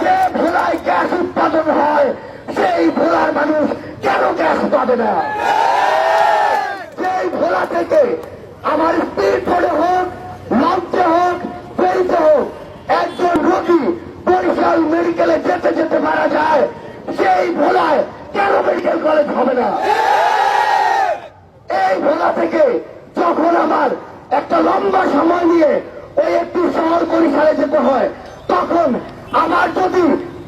যে ভোলায় গ্যাস উৎপাদন হয় সেই ভোলার মানুষ কেন গ্যাস পাবে না? সেই ভোলা থেকে আমার স্পিড বোর্ডে হোক, লঞ্চে হোক, ফেরিতে হোক, একজন রোগী বরিশাল মেডিকেলে যেতে যেতে মারা যায়, সেই ভোলায় কেন মেডিকেল কলেজ হবে না? এই ভোলা থেকে যখন আমার একটা লম্বা সময় নিয়ে ওই একটি শহর বরিশালে যেতে হয়, তখন আমার যদি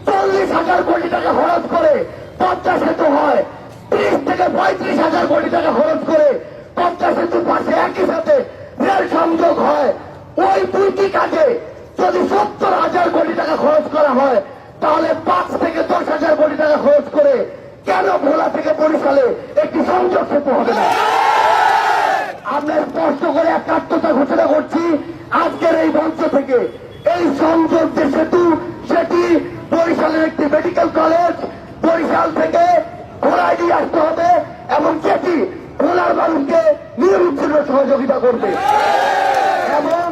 40,000 কোটি টাকা খরচ করে পদ্মা সেতু হয়, 30 থেকে 35,000 কোটি টাকা খরচ করে পদ্মা সেতুর পাশে একই সাথে রেল সংযোগ হয়, ওই দুইটি কাজে যদি 70,000 কোটি টাকা খরচ করা হয়, তাহলে 5 থেকে 10,000 কোটি টাকা খরচ করে কেন ভোলা থেকে বরিশালে একটি সংযোগ সেতু হবে না? আমরা স্পষ্ট করে একাত্মতা ঘোষণা করছি আজকের এই মঞ্চ থেকে, এই সংযোগ যে সেতু সেটি বরিশালের একটি মেডিকেল কলেজ বরিশাল থেকে ভোলায় নিয়ে আসতে হবে এবং যেটি ভোলার মানুষকে নিরবিচ্ছিন্ন সহযোগিতা করবে। এবং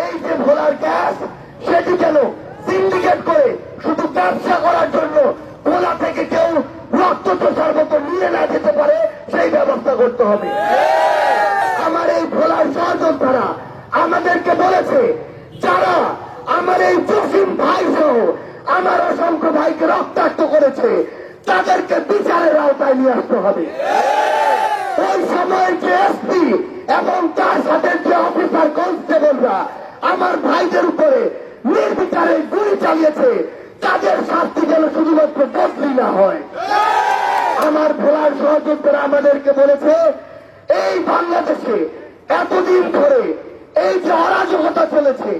এই যে ভোলার গ্যাস সেটি যেন সিন্ডিকেট করে শুধু ব্যবসা করার জন্য ভোলা থেকে কেউ রক্ত চোষার মতো নিয়ে না যেতে পারে সেই ব্যবস্থা করতে হবে। আমার এই ভোলার সহযোদ্ধারা আমাদেরকে বলেছে, যারা আমার এই জসিম ভাই সহ আমার অসংখ্য ভাইকে রক্তাক্ত করেছে তাদেরকে বিচারের আওতায় নিয়ে আসতে হবে। ওই সময় যে এসপি এবং তার সাথে যে অফিসার কনস্টেবলরা আমার ভাইদের উপরে নির্বিচারে গুলি চালিয়েছে তাদের শাস্তি যেন শুধুমাত্র বদলি না হয়। আমার ভোলার সহযোদ্ধারা আমাদেরকে বলেছে, এই বাংলাদেশে এতদিন ধরে এই যে অরাজকতা চলেছে,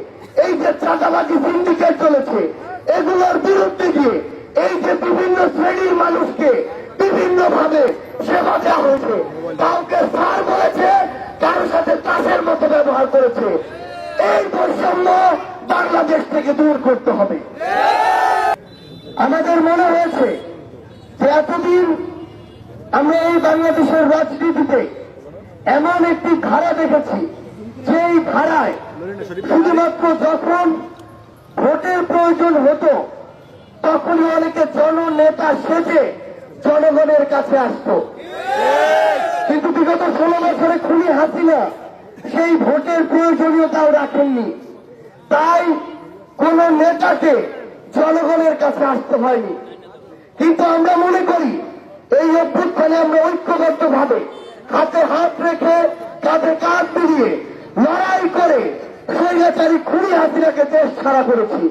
এই যে চাঁদাবাজি সিন্ডিকেট চলেছে, এগুলোর বিরুদ্ধে গিয়ে এই যে বিভিন্ন শ্রেণীর মানুষকে বিভিন্ন ভাবে সেবা দেওয়া হয়েছে, কাউকে স্যার বলেছে, কারোর সাথে তাসের মতো ব্যবহার করেছে, এই বৈষম্য বাংলাদেশ থেকে দূর করতে হবে। আমাদের মনে হয়েছে যে এতদিন আমরা এই বাংলাদেশের রাজনীতিতে এমন একটি ধারা দেখেছি, যেই ধারায় শুধুমাত্র যখন ভোটের প্রয়োজন হতো তখনই অনেকে জননেতা সেজে জনগণের কাছে আসত, কিন্তু বিগত 16 বছরে খুনি হাসিনা সেই ভোটের প্রয়োজনীয়তাও রাখেননি। তাই কোন নেতাকে জনগণের কাছে আসতে হয়নি। কিন্তু আমরা মনে করি এই অভ্যুত্থানে আমরা ঐক্যবদ্ধ ভাবে হাতে হাত রেখে কাঁধে কাঁধ মিলিয়ে লড়াই করে স্বৈরাচারী খুনি হাসিনাকে দেশ ছাড়া করেছি।